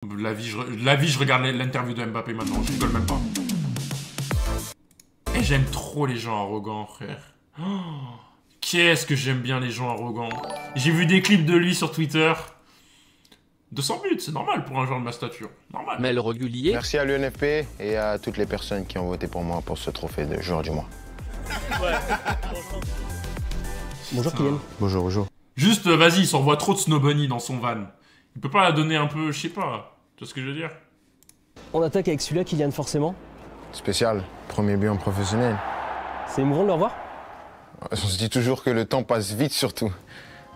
La vie, je regarde l'interview de Mbappé maintenant, je rigole même pas. Et j'aime trop les gens arrogants, frère. Oh, qu'est-ce que j'aime bien les gens arrogants. J'ai vu des clips de lui sur Twitter. 200 buts, c'est normal pour un joueur de ma stature. Normal. Mel Regulier. Merci à l'UNFP et à toutes les personnes qui ont voté pour moi pour ce trophée de joueur du mois. Ouais. Bonjour Kylian. Bonjour, bonjour. Juste, vas-y, il s'envoie trop de Snow Bunny dans son van. Il peut pas la donner un peu, je sais pas. Tu vois ce que je veux dire? On attaque avec celui-là, Kylian, forcément. Spécial, premier but en professionnel. C'est émouvant de le revoir. On se dit toujours que le temps passe vite surtout.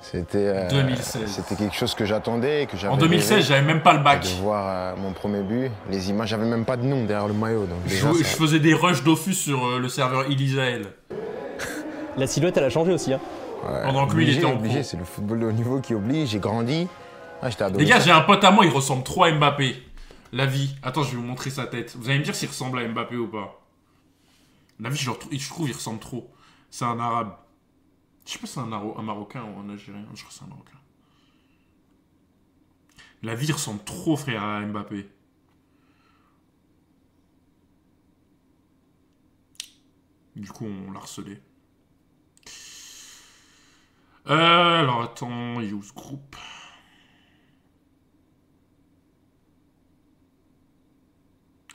C'était 2016. C'était quelque chose que j'attendais, que j'avais En 2016, j'avais même pas le bac. de voir mon premier but, les images, j'avais même pas de nom derrière le maillot. Donc déjà, Je faisais des rushs Dofus sur le serveur Ilisael. La silhouette, elle a changé aussi. Hein. ouais, Pendant que lui, il était en obligé, pro. c'est le football de haut niveau qui oblige, j'ai grandi. Ah, j'étais adolescent. Les gars, j'ai un pote à moi, il ressemble trop à Mbappé. La vie. Attends, je vais vous montrer sa tête. Vous allez me dire s'il ressemble à Mbappé ou pas. La vie, je trouve il ressemble trop. C'est un arabe. Je sais pas si c'est un Marocain ou un Algérien. Je crois que c'est un Marocain. La vie ressemble trop, frère, à Mbappé. Du coup, on l'a harcelé. Alors, attends, use group.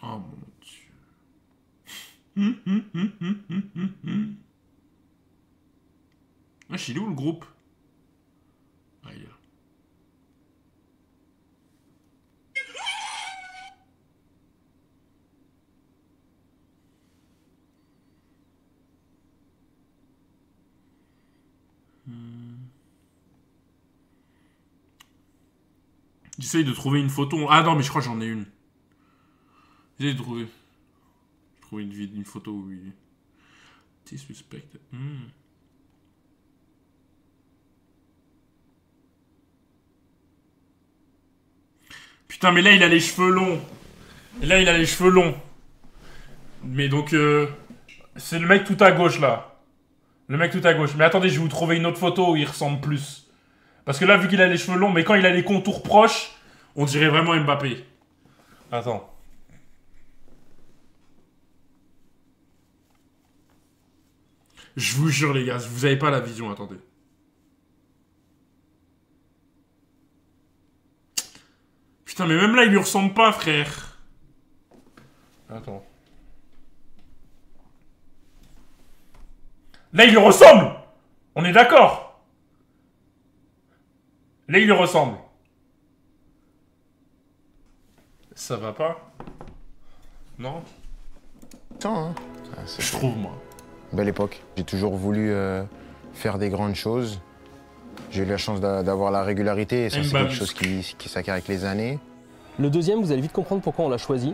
Oh mon Dieu. Wesh, il est où le groupe? Ah, il est là. J'essaye de trouver une photo. Ah non, mais je crois que j'en ai une. J'essaye de trouver. Je trouve une photo où il... Disrespect. Putain, mais là, il a les cheveux longs. Et là, il a les cheveux longs. Mais donc, c'est le mec tout à gauche, là. Le mec tout à gauche. Mais attendez, je vais vous trouver une autre photo où il ressemble plus. Parce que là, vu qu'il a les cheveux longs, mais quand il a les contours proches, on dirait vraiment Mbappé. Attends. Je vous jure, les gars, vous avez pas la vision, attendez. Putain, mais même là, il lui ressemble pas, frère. Attends. Là, il lui ressemble. On est d'accord. Là, il lui ressemble. Ça va pas? Non? Attends, hein. Je trouve, moi. Belle époque. J'ai toujours voulu faire des grandes choses. J'ai eu la chance d'avoir la régularité et ça, c'est quelque chose qui s'acquiert avec les années. Le deuxième, vous allez vite comprendre pourquoi on l'a choisi.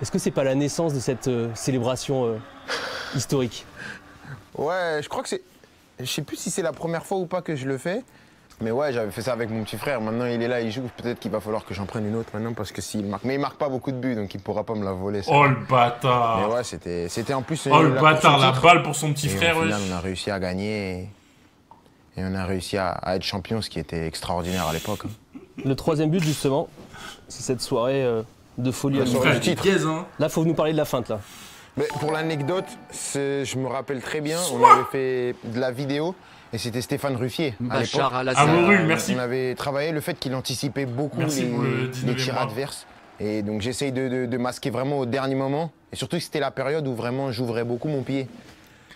Est-ce que c'est pas la naissance de cette célébration historique? Ouais, je crois que c'est... Je sais plus si c'est la première fois ou pas que je le fais. Mais ouais, j'avais fait ça avec mon petit frère. Maintenant, il est là, il joue. Peut-être qu'il va falloir que j'en prenne une autre maintenant parce que s'il marque... Mais il marque pas beaucoup de buts, donc il pourra pas me la voler. Ça. Oh, le bâtard. Mais ouais, c'était en plus... Oh, le bâtard, la balle pour son petit et frère, au final, wesh. on a réussi à gagner et on a réussi à être champion, ce qui était extraordinaire à l'époque. Hein. Le troisième but, justement, c'est cette soirée de folie. La soirée du titre. Hein. Là, faut nous parler de la feinte, là. Mais pour l'anecdote, je me rappelle très bien, on avait fait de la vidéo et c'était Stéphane Ruffier à l'époque. Bachar Ah, Al-Assad. Mourul, merci. On avait travaillé le fait qu'il anticipait beaucoup Merci pour le les 19e tirs mois. adverses. Et donc j'essaye de masquer vraiment au dernier moment. Et surtout que c'était la période où vraiment j'ouvrais beaucoup mon pied.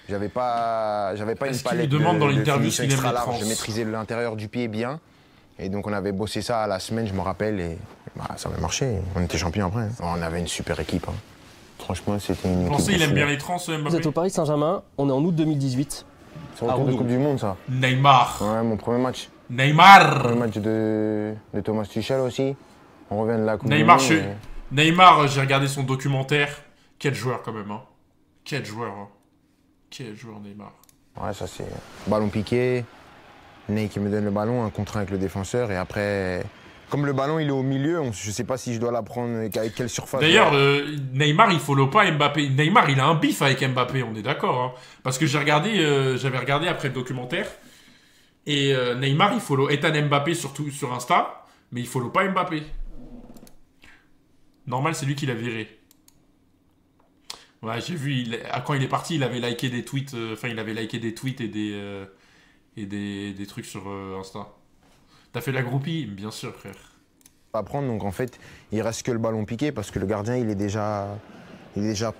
J'avais pas une Est-ce qu'il palette lui demande dans de l'interview finition s'il aime extra les large. trans? Je maîtrisais l'intérieur du pied bien. Et donc on avait bossé ça à la semaine, je me rappelle. Et bah, ça avait marché. On était champions après. On avait une super équipe. Hein. Franchement, c'était une Vous équipe pensez de il aime fou. bien les trans, Vous êtes Mbappé? au Paris Saint-Germain, on est en août 2018. C'est le retour de Rouville. Coupe du Monde, ça. Neymar. Ouais, mon premier match. Neymar. Premier match de Thomas Tuchel aussi. On revient de la Coupe Neymar, du Monde. Neymar, j'ai regardé son documentaire. Quel joueur, quand même, hein. Quel joueur, hein. Quel joueur, Neymar. Ouais, ça c'est ballon piqué. Ney qui me donne le ballon, un contre un avec le défenseur. Et après, comme le ballon il est au milieu, je sais pas si je dois la prendre avec quelle surface. D'ailleurs, Neymar, il follow pas Mbappé. Neymar, il a un bif avec Mbappé, on est d'accord. Hein. Parce que j'avais regardé après le documentaire. Et Neymar, il follow Ethan Mbappé sur Insta, mais il follow pas Mbappé. Normal, c'est lui qui l'a viré. Ouais, j'ai vu, quand il est parti, il avait liké des tweets, il avait liké des tweets et des trucs sur Insta. T'as fait la groupie? Bien sûr, frère. À prendre, donc en fait, il reste que le ballon piqué parce que le gardien, il est déjà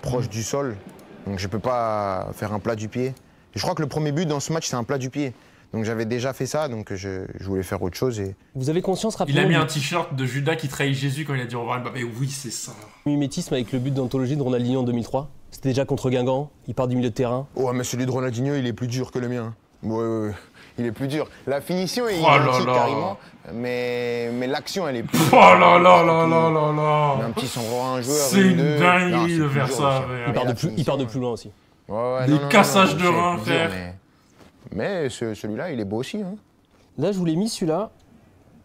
proche du sol. Donc je peux pas faire un plat du pied. Et je crois que le premier but dans ce match, c'est un plat du pied. Donc j'avais déjà fait ça, donc je voulais faire autre chose. Et... Vous avez conscience rapidement... Il a mis un t-shirt de Judas qui trahit Jésus quand il a dit au revoir à Mbappé. Oui, c'est ça. Mimétisme avec le but d'anthologie de Ronaldinho en 2003. C'était déjà contre Guingamp, il part du milieu de terrain. Ouais, mais celui de Ronaldinho, il est plus dur que le mien. Ouais. Il est plus dur. La finition est identique carrément, mais l'action, elle est plus... Oh là là là là là là. Un petit 101 joueur. C'est une dinguerie de faire ça. Il part de plus loin aussi. Ouais, des cassages de reins, frère. Mais celui-là, il est beau aussi. Hein. Là, je vous l'ai mis celui-là,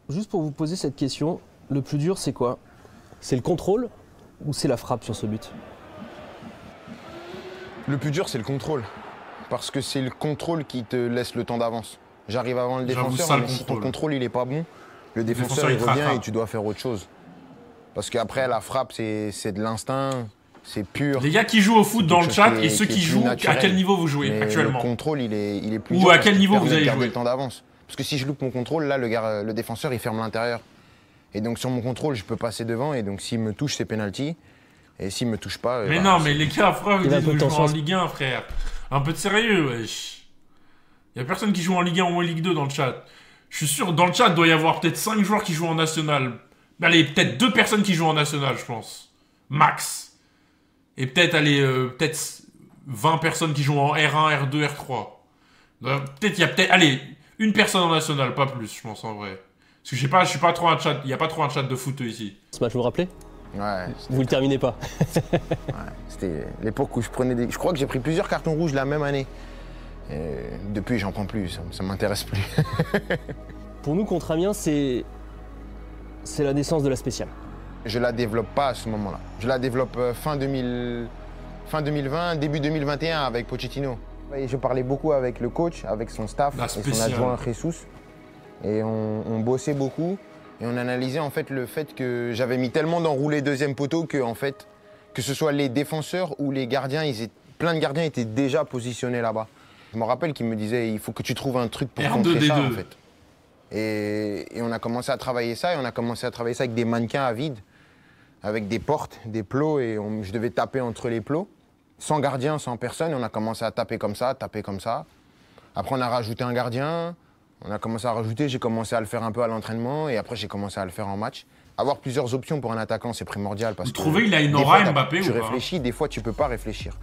juste pour vous poser cette question. Le plus dur, c'est quoi? C'est le contrôle ou c'est la frappe sur ce but? Le plus dur, c'est le contrôle. Parce que c'est le contrôle qui te laisse le temps d'avance. J'arrive avant le défenseur, mais si ton contrôle il est pas bon, le défenseur il revient et tu dois faire autre chose. Parce qu'après, la frappe, c'est de l'instinct, c'est pur. Les gars qui jouent au foot dans le chat et ceux qui jouent, à quel niveau vous jouez actuellement? Le contrôle, il est plus dur. Ou à quel niveau vous avez joué? Le temps d'avance. Parce que si je loupe mon contrôle, là, le défenseur, il ferme l'intérieur. Et donc sur mon contrôle, je peux passer devant. Et donc s'il me touche, c'est penalty. Et s'il me touche pas... Mais non, mais les gars, frère, vous dites que je joue en Ligue 1, frère. Un peu de sérieux, wesh. Il y a personne qui joue en Ligue 1 ou en Ligue 2 dans le chat. Je suis sûr, dans le chat, il doit y avoir peut-être 5 joueurs qui jouent en National. Allez, peut-être 2 personnes qui jouent en National, je pense. Max. Et peut-être, peut-être 20 personnes qui jouent en R1, R2, R3. Peut-être, il y a peut-être, allez, une personne en National, pas plus, je pense, en vrai. Parce que je suis pas trop un chat, il n'y a pas trop un chat de foot ici. Ce match, vous vous rappelez? Ouais. Vous le terminez pas. Ouais, c'était l'époque où je prenais des... Je crois que j'ai pris plusieurs cartons rouges la même année. Et depuis, j'en prends plus, ça m'intéresse plus. Pour nous, contre Amiens, c'est la naissance de la spéciale. Je la développe pas à ce moment-là. Je la développe fin 2020, début 2021 avec Pochettino. Et je parlais beaucoup avec le coach, avec son staff et son adjoint Jesus. Et on bossait beaucoup. Et on analysait en fait le fait que j'avais mis tellement d'enroulés deuxième poteau que en fait, que ce soit les défenseurs ou les gardiens, plein de gardiens étaient déjà positionnés là-bas. Je me rappelle qu'il me disait il faut que tu trouves un truc pour contrer ça en fait. Et on a commencé à travailler ça, et on a commencé à travailler ça avec des mannequins à vide, avec des portes, des plots, et je devais taper entre les plots, sans gardien, sans personne, et on a commencé à taper comme ça, taper comme ça. Après on a rajouté un gardien. On a commencé à rajouter, j'ai commencé à le faire un peu à l'entraînement et après j'ai commencé à le faire en match. Avoir plusieurs options pour un attaquant, c'est primordial parce que... Vous trouvez qu'il a une aura Mbappé ou pas? Tu réfléchis, des fois tu peux pas réfléchir.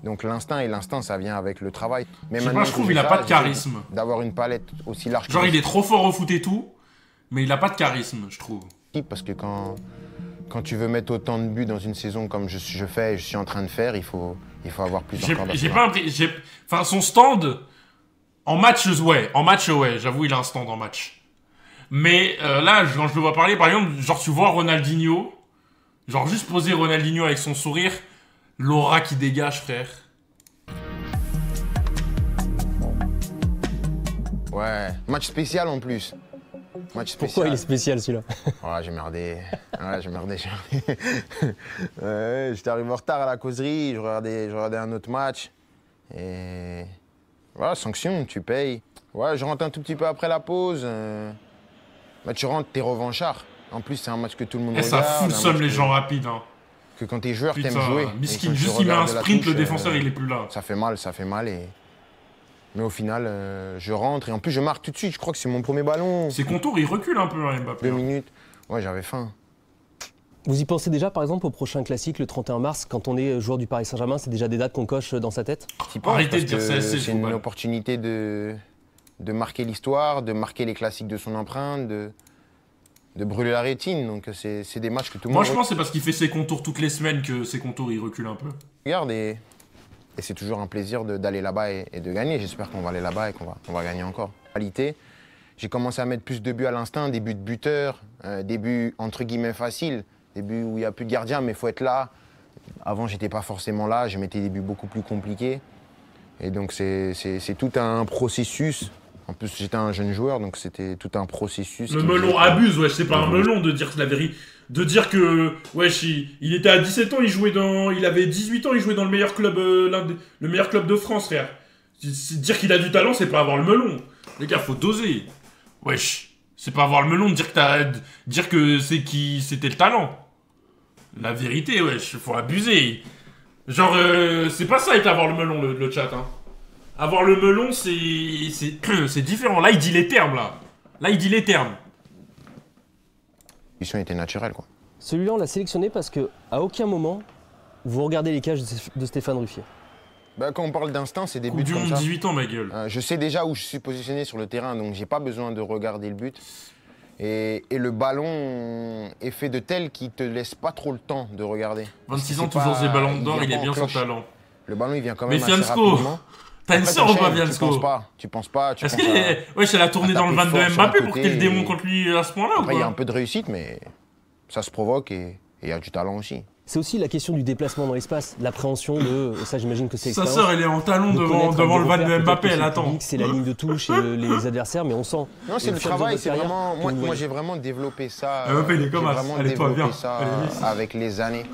Donc l'instinct, ça vient avec le travail. Mais maintenant, je trouve qu'il a pas de charisme. D'avoir une palette aussi large. Genre il est trop fort au foot et tout, mais il a pas de charisme, je trouve. Parce que quand tu veux mettre autant de buts dans une saison comme je suis en train de faire, il faut avoir plusieurs cordes à J'ai pas l'impression... Enfin, son stand... En match, ouais, j'avoue, il a un stand en match. Mais là, quand je le vois parler, par exemple, genre tu vois Ronaldinho, genre juste poser Ronaldinho avec son sourire, l'aura qui dégage, frère. Ouais, match spécial en plus. Match spécial. Pourquoi il est spécial celui-là? Ouais, j'ai merdé. Ouais, j'étais arrivé en retard à la causerie, je regardais un autre match. Et... Voilà, sanction, tu payes. Ouais, je rentre un tout petit peu après la pause. Bah, tu rentres, t'es revanchard. En plus, c'est un match que tout le monde regarde. Ça fout le somme les gens rapides. Hein. Que quand t'es joueur, t'aimes jouer. Miskin, juste il met un sprint, le défenseur, il est plus là. Ça fait mal. Mais au final, je rentre et en plus, je marque tout de suite. Je crois que c'est mon premier ballon. Ses contours, il recule un peu, hein, Mbappé. 2 minutes. Ouais, j'avais faim. Vous y pensez déjà, par exemple, au prochain classique, le 31 mars, quand on est joueur du Paris Saint-Germain, c'est déjà des dates qu'on coche dans sa tête? Arrêtez de dire ça, c'est une opportunité de marquer l'histoire, de marquer les classiques de son empreinte, de brûler la rétine. Donc c'est des matchs que tout le monde... Moi, je pense que c'est parce qu'il fait ses contours toutes les semaines que ses contours, ils reculent un peu. Regarde, et c'est toujours un plaisir d'aller là-bas et de gagner. J'espère qu'on va aller là-bas et qu'on va gagner encore. En réalité, j'ai commencé à mettre plus de buts à l'instinct, des buts de buteur, des buts entre guillemets faciles. Des buts où il n'y a plus de gardien, mais il faut être là. Avant, j'étais pas forcément là, je mettais des buts beaucoup plus compliqués. Et donc, c'est tout un processus. En plus, j'étais un jeune joueur, donc c'était tout un processus. Le melon abuse, ouais, c'est pas un melon de dire la vérité. de dire que wesh, il était à 17 ans, il avait 18 ans, il jouait dans le meilleur club, le meilleur club de France, frère. Dire qu'il a du talent, c'est pas avoir le melon. Les gars, faut doser. Wesh, c'est pas avoir le melon de dire que c'était le talent. La vérité, wesh, faut abuser. Genre, c'est pas ça être avoir le melon, le chat, hein. Avoir le melon, c'est différent. Là, il dit les termes, là. Là, il dit les termes. L'évolution était naturelle, quoi. Celui-là, on l'a sélectionné parce que à aucun moment, vous regardez les cages de Stéphane Ruffier. Bah, quand on parle d'instinct, c'est des Coupe buts du comme monde, ça. 18 ans, ma gueule. Je sais déjà où je suis positionné sur le terrain, donc j'ai pas besoin de regarder le but. Et le ballon est fait de tel qu'il te laisse pas trop le temps de regarder. 26 ans, toujours ses ballons d'or, il est bien son talent. Le ballon, il vient quand même Mais assez Fiansko, rapidement. t'as une Après, sœur ou pas, t'enchaînes, Fiansko? Tu penses pas. Est-ce qu'elle est... Wesh, elle a tourné dans le van de taper fort Mbappé sur un pour côté qu'il le démon et- contre lui à ce point-là ou Après, il y a un quoi? peu de réussite, mais ça se provoque et il y a du talent aussi. C'est aussi la question du déplacement dans l'espace, l'appréhension de. Ça, j'imagine que c'est Sa expérience. sœur, elle est en talon de connaître devant le van des de repères, Mbappé, peut-être que elle c'est le attend. public, c'est la ligne de touche et les adversaires, mais on sent. Non, c'est au le fur et à mesure travail, de c'est votre vraiment. carrière, Moi, que vous j'ai vraiment développé ça. Mbappé, il est comme j'ai As. vraiment Allez, toi, développé viens. ça Allez, viens. avec les années.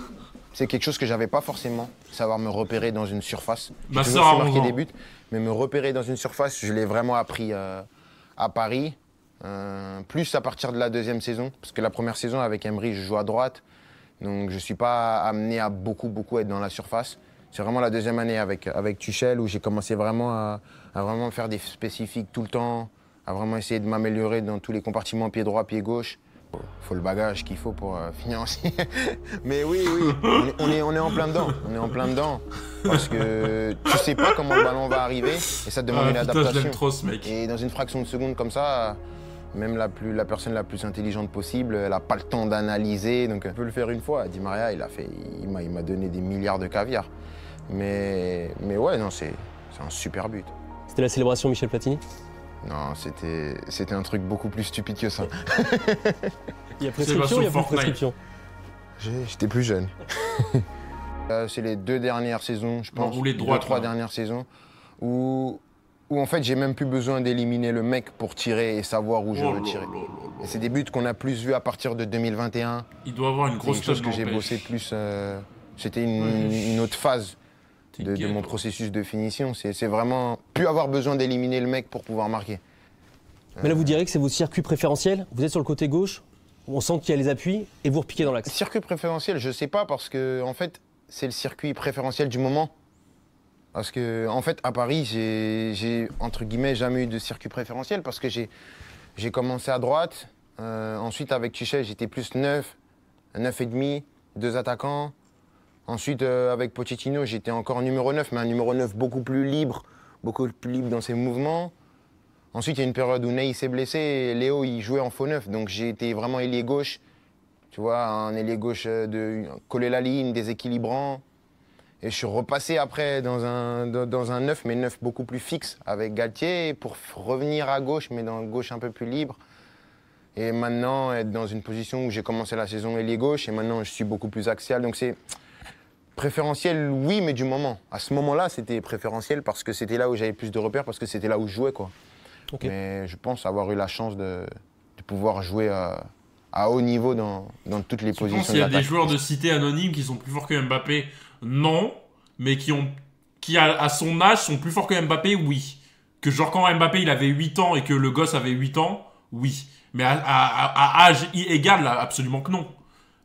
C'est quelque chose que j'avais pas forcément, savoir me repérer dans une surface. J'ai Ma toujours sœur su a 11 marquer ans. des buts, mais me repérer dans une surface, je l'ai vraiment appris à Paris. Plus à partir de la deuxième saison, parce que la première saison avec Emery, je joue à droite, donc je suis pas amené à beaucoup être dans la surface. C'est vraiment la deuxième année avec Tuchel où j'ai commencé vraiment à vraiment faire des spécifiques tout le temps, à vraiment essayer de m'améliorer dans tous les compartiments pied droit, pied gauche. Faut le bagage qu'il faut pour finir aussi. Mais oui, on est en plein dedans. On est en plein dedans. Parce que tu sais pas comment le ballon va arriver et ça te demande Ah une putain, je adaptation. l'aime trop, ce mec. Et dans une fraction de seconde comme ça, même la personne la plus intelligente possible, elle n'a pas le temps d'analyser. Donc elle peut le faire une fois. Di Maria, il m'a donné des milliards de caviar. Mais ouais, non, c'est un super but. C'était la célébration Michel Platini. Non, c'était un truc beaucoup plus stupide que ça. Il y a pas prescription, sur il y a plus Fortnite. prescription. J'étais plus jeune. C'est les 2 dernières saisons, je pense. roulé de droite, 2-3 là. dernières saisons où en fait j'ai même plus besoin d'éliminer le mec pour tirer et savoir où je Oh veux là tirer. là là là. Et c'est des buts qu'on a plus vus à partir de 2021. Il doit avoir une C'est grosse quelque chose tête que j'ai n'empêche. bossé plus. C'était une autre phase T'es de gay, mon toi. processus de finition. C'est vraiment plus avoir besoin d'éliminer le mec pour pouvoir marquer. Mais là, vous direz que c'est vos circuits préférentiels. Vous êtes sur le côté gauche, on sent qu'il y a les appuis et vous repiquez dans l'axe. Circuit préférentiel, je sais pas parce que en fait, c'est le circuit préférentiel du moment. Parce que en fait, à Paris, j'ai entre guillemets jamais eu de circuit préférentiel parce que j'ai commencé à droite. Ensuite, avec Tuchel, j'étais plus 9, 9,5, 2 attaquants. Ensuite, avec Pochettino, j'étais encore numéro 9, mais un numéro 9 beaucoup plus libre dans ses mouvements. Ensuite, il y a une période où Ney s'est blessé et Léo, il jouait en faux 9. Donc, j'ai été vraiment ailier gauche. Tu vois, un ailier gauche de coller la ligne, déséquilibrant. Et je suis repassé après dans un 9, mais 9 beaucoup plus fixe avec Galtier pour revenir à gauche, mais dans gauche un peu plus libre. Et maintenant, être dans une position où j'ai commencé la saison ailier gauche et maintenant, je suis beaucoup plus axial. Donc, c'est préférentiel, oui, mais du moment. À ce moment-là, c'était préférentiel parce que c'était là où j'avais plus de repères, parce que c'était là où je jouais, quoi. Ok. Mais je pense avoir eu la chance de pouvoir jouer à haut niveau dans toutes les Tu penses positions qu'il y a de des l'attaque. joueurs de cité anonymes qui sont plus forts que Mbappé? Non, mais qui à son âge sont plus forts que Mbappé? Oui. Que genre quand Mbappé il avait 8 ans et que le gosse avait 8 ans? Oui. Mais à âge égal, là, absolument que non.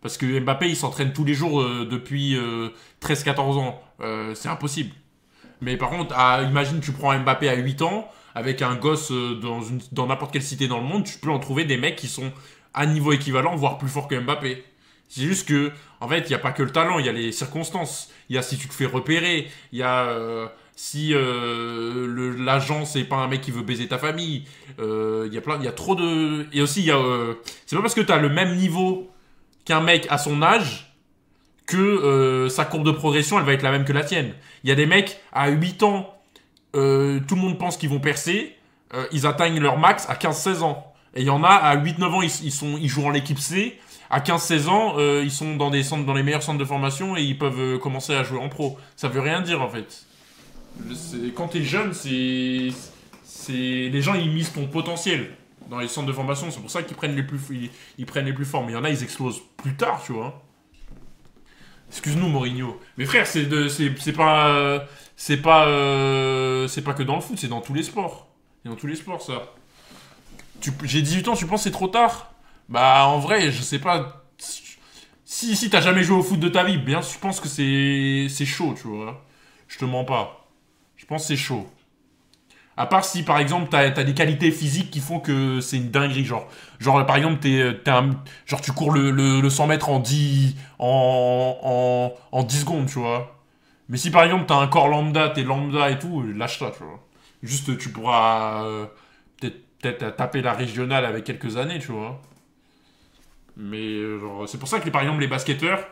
Parce que Mbappé il s'entraîne tous les jours depuis 13-14 ans. C'est impossible. Mais par contre, imagine tu prends Mbappé à 8 ans, avec un gosse dans n'importe quelle cité dans le monde, tu peux en trouver des mecs qui sont à niveau équivalent, voire plus forts que Mbappé. C'est juste que, en fait, il n'y a pas que le talent, il y a les circonstances. Il y a si tu te fais repérer, il y a si l'agent c'est pas un mec qui veut baiser ta famille. Il y a trop de... Et aussi, il y a... c'est pas parce que tu as le même niveau qu'un mec à son âge que sa courbe de progression, elle va être la même que la tienne. Il y a des mecs à 8 ans, tout le monde pense qu'ils vont percer, ils atteignent leur max à 15-16 ans. Et il y en a à 8-9 ans, ils jouent en l'équipe C. À 15-16 ans, ils sont dans dans les meilleurs centres de formation et ils peuvent commencer à jouer en pro. Ça veut rien dire en fait. Quand t'es jeune, les gens ils misent ton potentiel. dans les centres de formation. C'est pour ça qu'ils prennent les plus, ils prennent les plus forts. Mais il y en a, ils explosent plus tard, tu vois. Excuse-nous, Mourinho. Mais frère, c'est pas que dans le foot, c'est dans tous les sports. C'est dans tous les sports, ça. J'ai 18 ans, tu penses que c'est trop tard? Bah, en vrai, je sais pas. Si t'as jamais joué au foot de ta vie, bien, je pense que c'est chaud, tu vois. Je te mens pas. Je pense que c'est chaud. À part si, par exemple, t'as des qualités physiques qui font que c'est une dinguerie. Genre par exemple, genre, tu cours le 100 mètres en 10 secondes, tu vois. Mais si, par exemple, t'as un corps lambda, t'es lambda et tout, lâche-toi, tu vois. Juste, tu pourras peut-être taper la régionale avec quelques années, tu vois. Mais, genre, c'est pour ça que, par exemple, les basketteurs,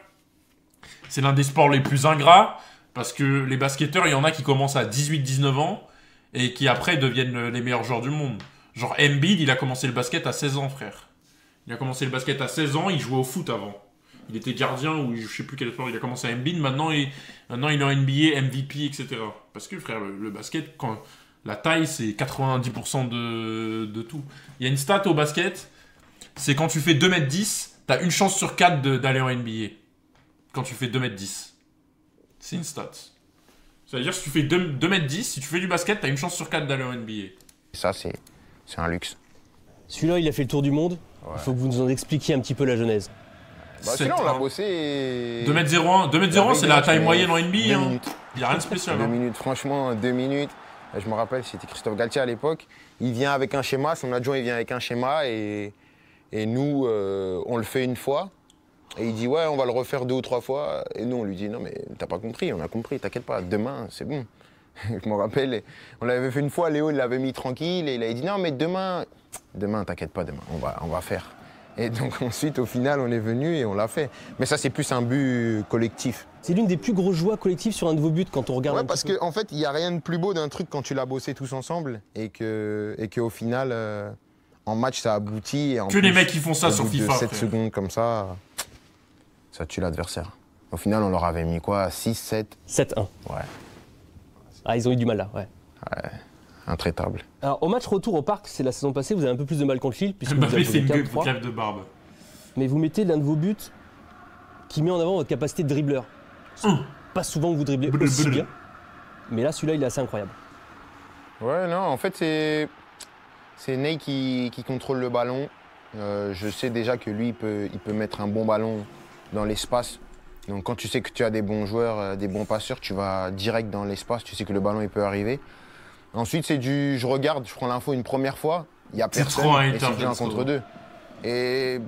c'est l'un des sports les plus ingrats. Parce que les basketteurs, il y en a qui commencent à 18-19 ans et qui après deviennent les meilleurs joueurs du monde. Genre Embiid, il a commencé le basket à 16 ans, frère. Il a commencé le basket à 16 ans, il jouait au foot avant. Il était gardien ou je sais plus quel sport il a commencé à Embiid, maintenant il est en NBA, MVP, etc. Parce que frère, le basket, la taille c'est 90% de tout. Il y a une stat au basket, c'est quand tu fais 2m10, t'as une chance sur 4 d'aller en NBA. Quand tu fais 2m10. C'est une stat. C'est-à-dire, si tu fais 2m10, si tu fais du basket, t'as une chance sur 4 d'aller en NBA. Ça, c'est un luxe. Celui-là, il a fait le tour du monde. Ouais. Il faut que vous nous en expliquiez un petit peu la genèse. Bah, sinon, on l'a bossé. 2m01, 2m01 c'est la taille moyenne en NBA. 2 Hein. minutes. Il n'y a rien de spécial. 2 Hein. minutes, franchement, 2 minutes. Je me rappelle, c'était Christophe Galtier à l'époque. Il vient avec un schéma, son adjoint il vient avec un schéma et nous, on le fait une fois. Et il dit ouais, on va le refaire 2 ou 3 fois. Et nous, on lui dit non, mais t'as pas compris, on a compris, t'inquiète pas, demain, c'est bon. Je me rappelle, on l'avait fait une fois, Léo, il l'avait mis tranquille et il a dit non, mais demain, t'inquiète pas, demain, on va faire. Et donc ensuite, au final, on est venu et on l'a fait. Mais ça, c'est plus un but collectif. C'est l'une des plus grosses joies collectives sur un de vos buts quand on regarde Ouais, un parce petit peu. qu'en fait, il n'y a rien de plus beau d'un truc quand tu l'as bossé tous ensemble et qu'au final, en match, ça aboutit. Et en Que plus, les mecs qui font ça au sur bout de FIFA. 7 frère. secondes comme ça tue l'adversaire. Au final, on leur avait mis quoi 6, 7 7-1. Ouais, Ah, ils ont eu du mal là, ouais. intraitable. Alors, au match retour au parc, c'est la saison passée, vous avez un peu plus de mal contre Lille, puisque vous Mbappé avez fait une 4-3. crève de barbe. Mais vous mettez l'un de vos buts qui met en avant votre capacité de dribbleur. C'est pas souvent que vous dribblez aussi bien. Mais là, celui-là, il est assez incroyable. Ouais, non, en fait, c'est Ney qui contrôle le ballon. Je sais déjà que lui, il peut mettre un bon ballon dans l'espace. Donc quand tu sais que tu as des bons joueurs, des bons passeurs, tu vas direct dans l'espace, tu sais que le ballon il peut arriver. Ensuite, je regarde, je prends l'info une première fois, il n'y a C'est personne, trop un et c'est hater, déjà un c'est trop. contre deux. Et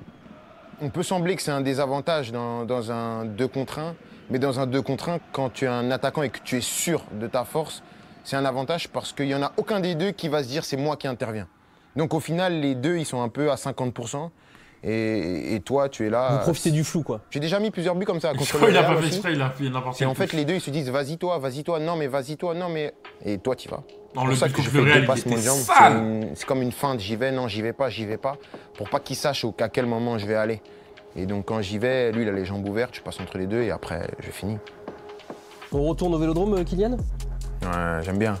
on peut sembler que c'est un désavantage dans un 2 contre 1, mais dans un 2 contre 1, quand tu es un attaquant et que tu es sûr de ta force, c'est un avantage parce qu'il n'y en a aucun des deux qui va se dire c'est moi qui interviens. Donc au final, les deux, ils sont un peu à 50%. Et toi, tu es là. Vous profitez du flou, quoi. J'ai déjà mis plusieurs buts comme ça Je contre crois le qu'il a Real pas fait aussi. exprès, il a fait n'importe Et quoi. en fait, les deux, ils se disent vas-y toi, non mais vas-y toi, non mais... Et toi, tu vas. Dans C'est le pour ça but que je contre le fais Real, deux il passements de était jambes. sale. C'est comme une feinte, j'y vais, non, j'y vais pas. Pour pas qu'il sache à quel moment je vais aller. Et donc quand j'y vais, lui, il a les jambes ouvertes, je passe entre les deux et après, je finis. On retourne au Vélodrome, Kylian? Ouais, j'aime bien.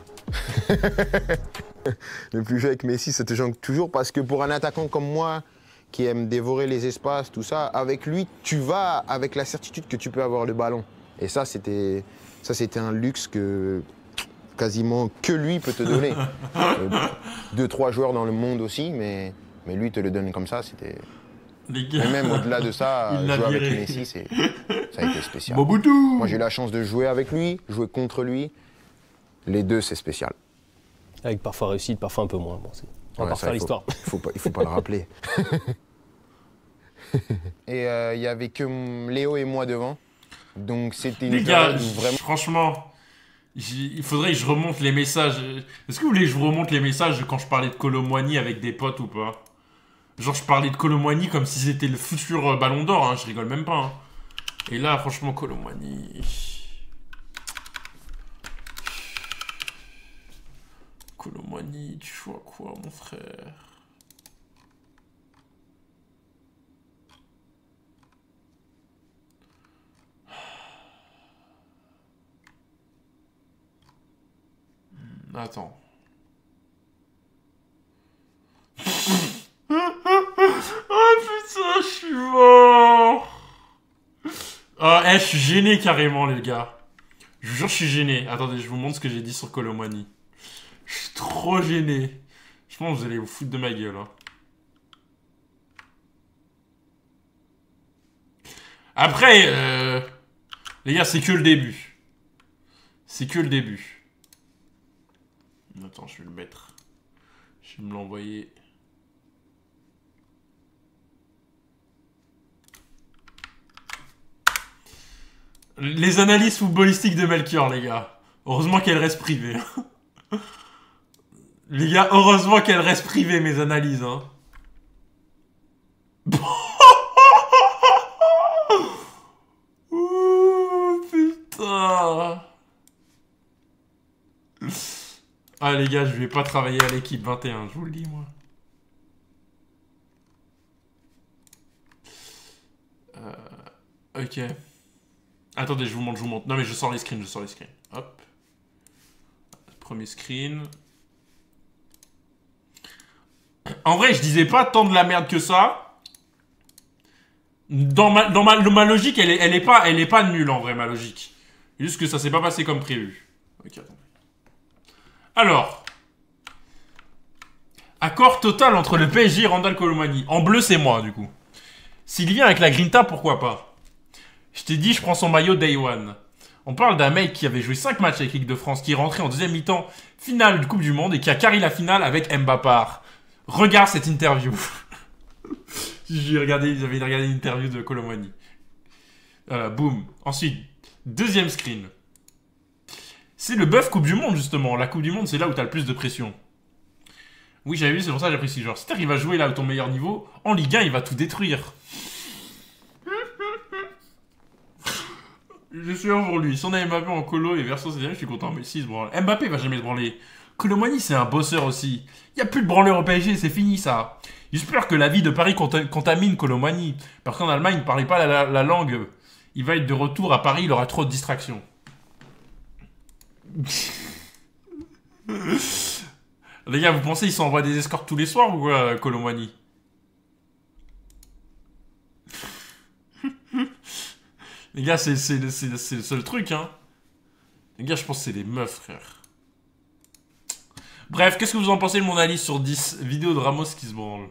Le plus jeu avec Messi, c'est toujours parce que pour un attaquant comme moi, qui aime dévorer les espaces, tout ça, avec lui, tu vas avec la certitude que tu peux avoir le ballon. Et ça, c'était un luxe que quasiment que lui peut te donner. 2-3 joueurs dans le monde aussi, mais lui te le donne comme ça, c'était... Les gars. Et même au-delà de ça, Il l'a jouer avec viré. Messi, ça a été spécial. Mobutu. Moi, j'ai eu la chance de jouer avec lui, jouer contre lui. Les deux, c'est spécial. Avec parfois réussite, parfois un peu moins. Bon, on va Ouais, pas ça, refaire l'histoire. Il faut pas le rappeler. Et il y avait que Léo et moi devant. Donc c'était une Les gars, période où vraiment... franchement, il faudrait que je remonte les messages. Est-ce que vous voulez que je vous remonte les messages quand je parlais de Kolo Muani avec des potes ou pas? Genre, je parlais de Kolo Muani comme si c'était le futur Ballon d'Or, hein, je rigole même pas. Hein. Et là, franchement, Kolo Muani... Kolo Muani, tu joues à quoi, mon frère? Attends. Oh, je suis gêné carrément, les gars. Je vous jure, je suis gêné. Attendez, je vous montre ce que j'ai dit sur Colomani. Je suis trop gêné. Je pense que vous allez vous foutre de ma gueule. Hein. Après, les gars, c'est que le début. C'est que le début. Attends, je vais le mettre. Je vais me l'envoyer. Les analyses footballistiques de Melchior, les gars. Heureusement qu'elle reste privée. Les gars, heureusement qu'elle reste privée, mes analyses. Hein. Ouh, putain. Ah, les gars, je vais pas travailler à l'équipe 21, je vous le dis, moi. Ok. Attendez, je vous montre, je vous montre. Non, mais je sors les screens, je sors les screens. Hop. Premier screen. En vrai, je disais pas tant de la merde que ça. Dans ma logique, elle est pas nulle, en vrai, ma logique. Juste que ça s'est pas passé comme prévu. Ok, attendez. Alors. Accord total entre le PSG et Randall Colomani. En bleu, c'est moi, du coup. S'il vient avec la Grinta, pourquoi pas? Je t'ai dit, je prends son maillot Day One. On parle d'un mec qui avait joué 5 matchs avec l'équipe de France, qui est rentré en deuxième mi-temps finale de Coupe du Monde et qui a carré la finale avec Mbappé. Regarde cette interview. J'avais regardé une interview de Colomani. Voilà, boum. Ensuite, deuxième screen. C'est le bœuf Coupe du Monde, justement. La Coupe du Monde, c'est là où t'as le plus de pression. Oui, j'avais vu, c'est pour ça que j'apprécie. Genre, si t'arrives à jouer là où ton meilleur niveau, en Ligue 1, il va tout détruire. Je suis heureux pour lui. Si on a Mbappé en colo et version CDM, je suis content. Mais si, il se branle. Mbappé va jamais se branler. Colomani, c'est un bosseur aussi. Il n'y a plus de branleur au PSG, c'est fini ça. J'espère que la vie de Paris contamine Colomani. Parce qu'en Allemagne, il ne parlait pas la langue. Il va être de retour à Paris, il aura trop de distractions. Les gars, vous pensez qu'ils s'envoient des escortes tous les soirs ou quoi, Colomani? Les gars, c'est le seul truc, hein. Les gars, je pense que c'est les meufs, frère. Bref, qu'est-ce que vous en pensez de mon analyse sur 10 vidéos de Ramos qui se branle?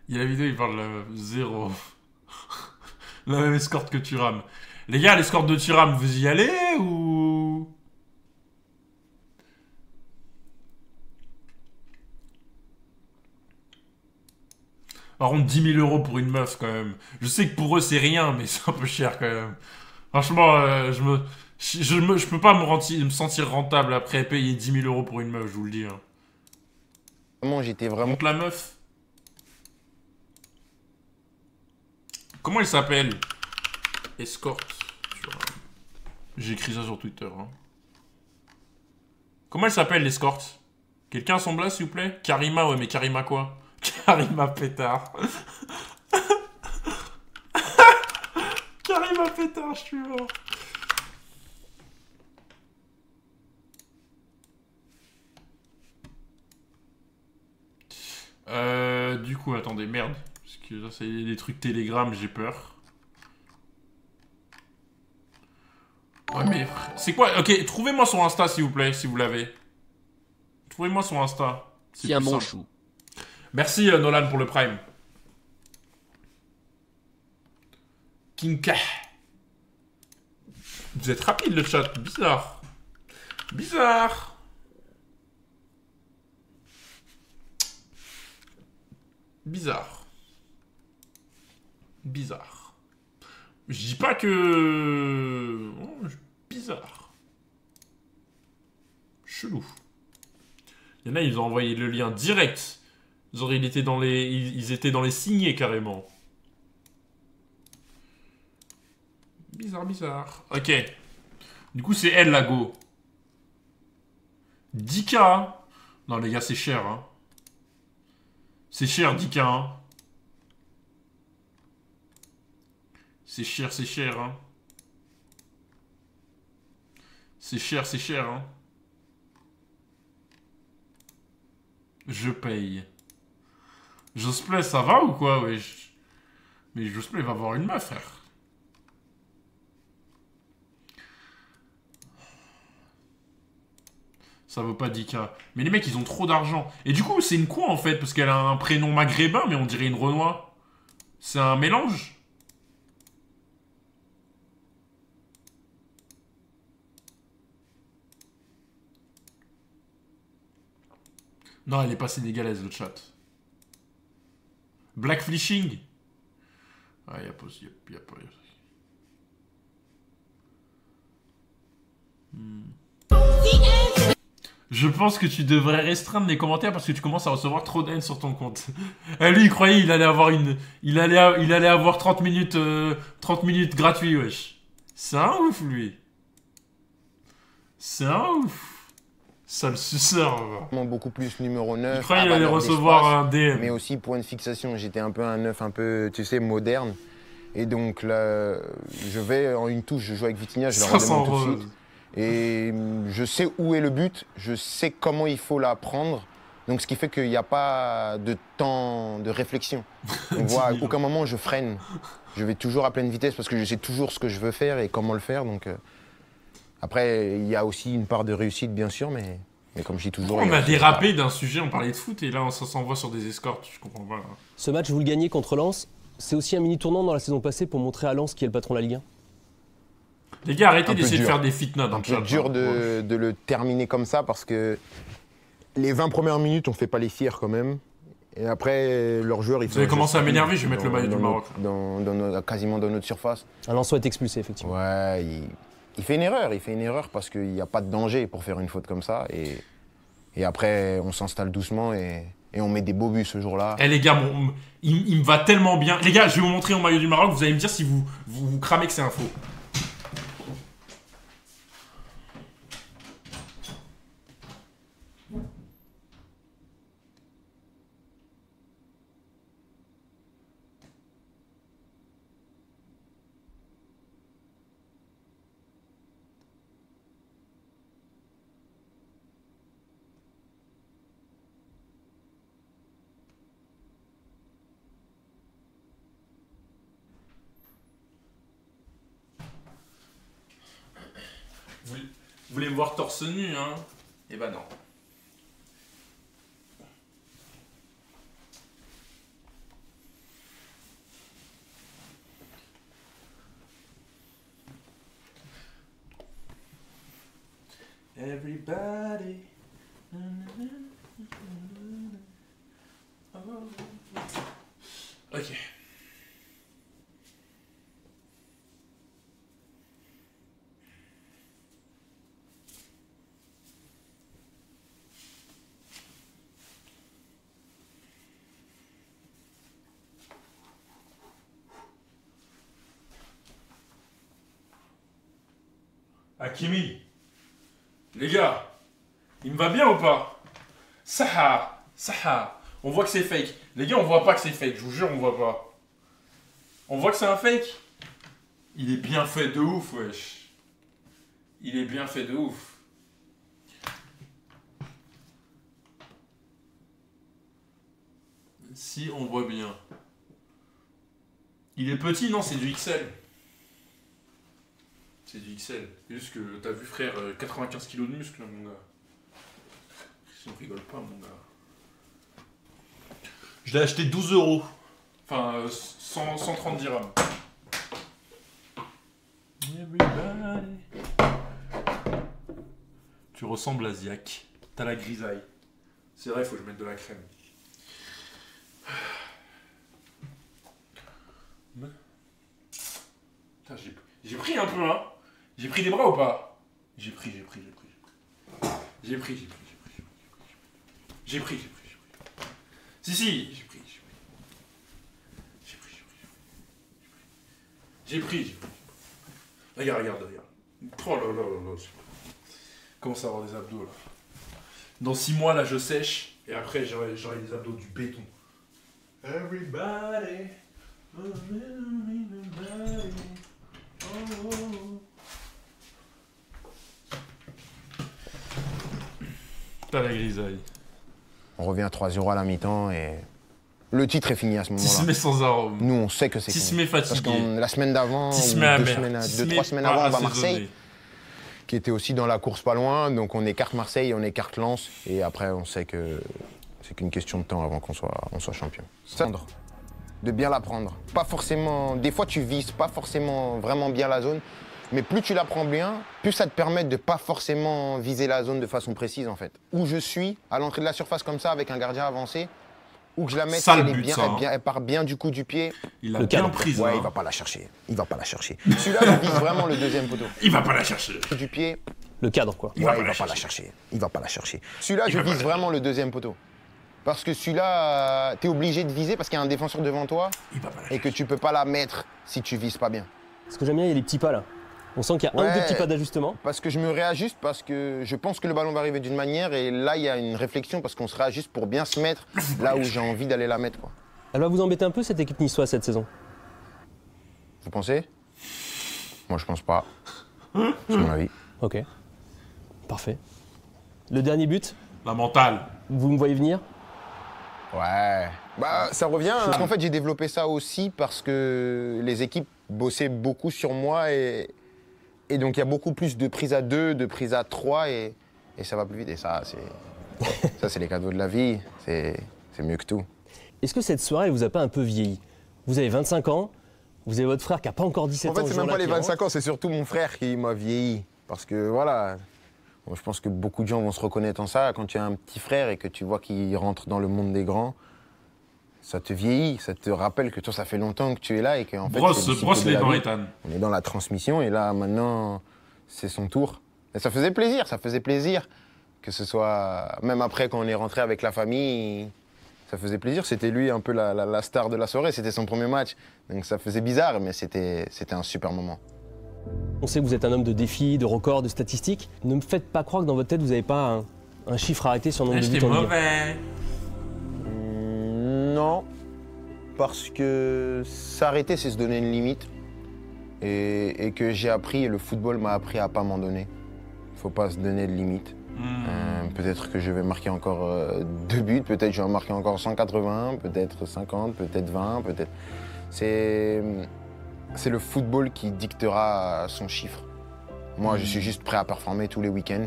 Il y a la vidéo, il parle de 0. La même escorte que Thuram. Les gars, l'escorte de Thuram, vous y allez ou... Par contre, 10 000 € pour une meuf, quand même. Je sais que pour eux, c'est rien, mais c'est un peu cher, quand même. Franchement, je peux pas me sentir rentable après payer 10 000 € pour une meuf, je vous le dis. Hein. J'étais vraiment... Donc la meuf. Comment elle s'appelle? Escorte. J'ai écrit ça sur Twitter. Hein. Comment elle s'appelle, l'escorte? Quelqu'un a son blast, s'il vous plaît? Karima, ouais, mais Karima quoi? Karima pétard. Karima pétard, je suis mort. Du coup, attendez, merde. Parce que là, c'est des trucs Telegram, j'ai peur. Ouais, mais... C'est quoi? Ok, trouvez-moi son Insta, s'il vous plaît, si vous l'avez. Trouvez-moi son Insta. Tiens, mon chou. Merci, Nolan, pour le Prime. Kinka. Vous êtes rapide, le chat. Bizarre. Bizarre. Bizarre. Bizarre. Je dis pas que... Oh, bizarre. Chelou. Il y en a, ils ont envoyé le lien direct. Ils étaient dans les signés, carrément. Bizarre, bizarre. Ok. Du coup, c'est elle, la go. 10K. Non, les gars, c'est cher, hein. C'est cher, 10K, hein. C'est cher, hein. C'est cher, hein. Je paye. Josplay, ça va ou quoi, wesh? Mais Josplay va avoir une meuf, frère. Ça vaut pas 10K. Mais les mecs, ils ont trop d'argent. Et du coup, c'est une quoi, en fait? Parce qu'elle a un prénom maghrébin, mais on dirait une Renoir. C'est un mélange? Non, elle est pas sénégalaise, le chat. Black Flishing? Ah, y'a pas... Y a pas... Je pense que tu devrais restreindre les commentaires parce que tu commences à recevoir trop de haine sur ton compte. Eh, lui, il croyait il allait avoir une... Il allait avoir 30 minutes, 30 minutes gratuits, wesh. C'est un ouf, lui. C'est un ouf. Sale suceur, va. Beaucoup plus numéro 9. Je croyais qu'il allait recevoir un DM. Mais aussi point de fixation. J'étais un peu un 9, un peu, tu sais, moderne. Et donc là, je vais en une touche, je joue avec Vitinha, je le redemande tout de suite. Et je sais où est le but, je sais comment il faut la prendre. Donc ce qui fait qu'il n'y a pas de temps de réflexion. On voit à aucun moment je freine. Je vais toujours à pleine vitesse parce que je sais toujours ce que je veux faire et comment le faire. Donc après, il y a aussi une part de réussite bien sûr, mais comme je dis toujours... On a dérapé d'un sujet, on parlait de foot et là on s'envoie sur des escortes, je comprends pas. Ce match, vous le gagnez contre Lens. C'est aussi un mini tournant dans la saison passée pour montrer à Lens qui est le patron de la Ligue 1. Les gars, arrêtez d'essayer de faire des fitnas dans le chat. C'est dur de le terminer comme ça parce que les 20 premières minutes, on fait pas les fiers quand même. Et après, leurs joueurs, ils Vous avez commencé à m'énerver, je vais mettre le maillot du Maroc. Quasiment dans notre surface. Un Lensois est expulsé, effectivement. Ouais, il fait une erreur parce qu'il n'y a pas de danger pour faire une faute comme ça. Et après, on s'installe doucement et on met des beaux buts ce jour-là. Eh les gars, il me va tellement bien. Les gars, je vais vous montrer mon maillot du Maroc, vous allez me dire si vous cramez que c'est un faux. Vous voulez me voir torse nu, hein? Eh ben non. Everybody. Ok. Hakimi, les gars, il me va bien ou pas? Saha, on voit que c'est fake. Les gars, on voit pas que c'est fake, je vous jure, on voit pas. On voit que c'est un fake? Il est bien fait de ouf, wesh. Il est bien fait de ouf. Si, on voit bien. Il est petit, non, c'est du XL. C'est du XL. C'est juste que t'as vu, frère, 95 kilos de muscle, mon gars. Si on rigole pas, mon gars. Je l'ai acheté 12 €. Enfin, 130 dirhams. Everybody. Tu ressembles à Ziak. T'as la grisaille. C'est vrai, il faut que je mette de la crème. Putain, j'ai pris un peu, hein. J'ai pris des bras ou pas? J'ai pris. Si, j'ai pris. Regarde. Oh là là. Commence à avoir des abdos, là. Dans 6 mois, là, je sèche. Et après, j'aurai des abdos du béton. Everybody. T'as la grisaille. On revient à 3-0 à la mi-temps et Le titre est fini à ce moment-là. Tismé sans arôme. Nous, on sait que c'est fini. Tismé Parce fatigué. que la semaine d'avant, Tismé ou amer. 3 semaines avant, on va à Marseille, assaisonné. qui était aussi dans la course pas loin. Donc on écarte Marseille, on écarte Lens. Et après, on sait que c'est qu'une question de temps avant qu'on soit champion. De bien la prendre. Pas forcément. Des fois, tu vises pas forcément vraiment bien la zone. Mais plus tu la prends bien, plus ça te permet de pas forcément viser la zone de façon précise, en fait. Où je suis, à l'entrée de la surface comme ça, avec un gardien avancé, où que je la mette, Sale elle, est but, bien, ça, hein. elle part bien du coup du pied. Il a Le bien cadre. pris. Ouais, hein. il va pas la chercher. Il va pas la chercher. Celui-là, il vise vraiment le deuxième poteau. Il va pas la chercher. Du pied, Le cadre, quoi. il va pas la chercher. Il va pas la chercher. Celui-là, je vise vraiment le deuxième poteau. Parce que celui-là, t'es obligé de viser parce qu'il y a un défenseur devant toi Il va pas la et que tu peux pas la mettre si tu vises pas bien. Ce que j'aime bien, il y a les petits pas là. On sent qu'il y a un ou deux Ouais. petits pas d'ajustement. Parce que je me réajuste, parce que je pense que le ballon va arriver d'une manière et là, il y a une réflexion parce qu'on se réajuste pour bien se mettre là où j'ai envie d'aller la mettre, quoi. Elle va vous embêter un peu cette équipe niçoise cette saison. Vous pensez? Moi, je pense pas. C'est mon avis. Ok. Parfait. Le dernier but, La mentale. vous me voyez venir? Ouais. Bah, ça revient. Parce qu'en fait, j'ai développé ça aussi parce que les équipes bossaient beaucoup sur moi et donc il y a beaucoup plus de prises à 2, de prises à 3 et ça va plus vite. Et ça, c'est les cadeaux de la vie. C'est mieux que tout. Est-ce que cette soirée, elle vous a pas un peu vieilli? Vous avez 25 ans, vous avez votre frère qui a pas encore 17 En fait, ans. c'est ce même jour-là, pas les qui rentre. 25 ans, c'est surtout mon frère qui m'a vieilli. Parce que voilà, moi, je pense que beaucoup de gens vont se reconnaître en ça. Quand tu as un petit frère et que tu vois qu'il rentre dans le monde des grands, ça te vieillit, ça te rappelle que toi, ça fait longtemps que tu es là et qu'en fait, c'est le cycle Brosse de les la dents, vie. Ethan. On est dans la transmission et là, maintenant, c'est son tour. Et ça faisait plaisir que ce soit, même après quand on est rentré avec la famille, ça faisait plaisir. C'était lui un peu la star de la soirée, c'était son premier match. Donc ça faisait bizarre, mais c'était un super moment. On sait que vous êtes un homme de défis, de records, de statistiques. Ne me faites pas croire que dans votre tête, vous n'avez pas un chiffre arrêté sur le nombre de J'étais buts en Ligue 1. mauvais. Non, parce que s'arrêter, c'est se donner une limite. Et que j'ai appris, et le football m'a appris à pas m'en donner. Il faut pas se donner de limite. Peut-être que je vais marquer encore 2 buts, peut-être que je vais en marquer encore 180, peut-être 50, peut-être 20, peut-être... C'est le football qui dictera son chiffre. Moi, je suis juste prêt à performer tous les week-ends.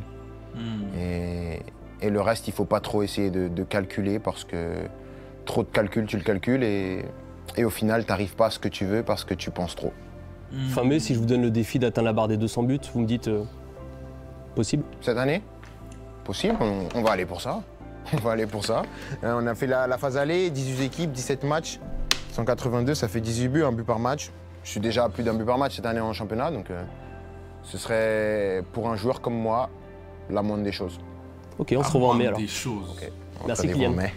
Et le reste, il faut pas trop essayer de calculer parce que trop de calcul, tu le calcules et au final, tu n'arrives pas à ce que tu veux parce que tu penses trop. Fin mai, si je vous donne le défi d'atteindre la barre des 200 buts, vous me dites possible? Cette année, possible, on va aller pour ça. On va aller pour ça. On a fait la phase aller, 18 équipes, 17 matchs, 182, ça fait 18 buts, un but par match. Je suis déjà à plus d'un but par match cette année en championnat, donc ce serait pour un joueur comme moi la moindre des choses. Ok, on se revoit en mai alors. Des choses. Ok. On Merci, rendez-vous en Kylian. mai.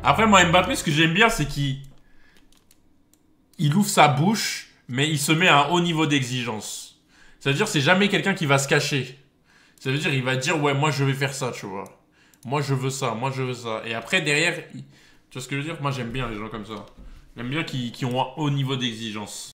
Après, moi, Mbappé, ce que j'aime bien, c'est qu'il ouvre sa bouche, mais il se met à un haut niveau d'exigence. Ça veut dire c'est jamais quelqu'un qui va se cacher. Ça veut dire il va dire ouais, moi je vais faire ça, tu vois. Moi je veux ça, moi je veux ça. Et après derrière, tu vois ce que je veux dire? Moi j'aime bien les gens comme ça. J'aime bien qui ont un haut niveau d'exigence.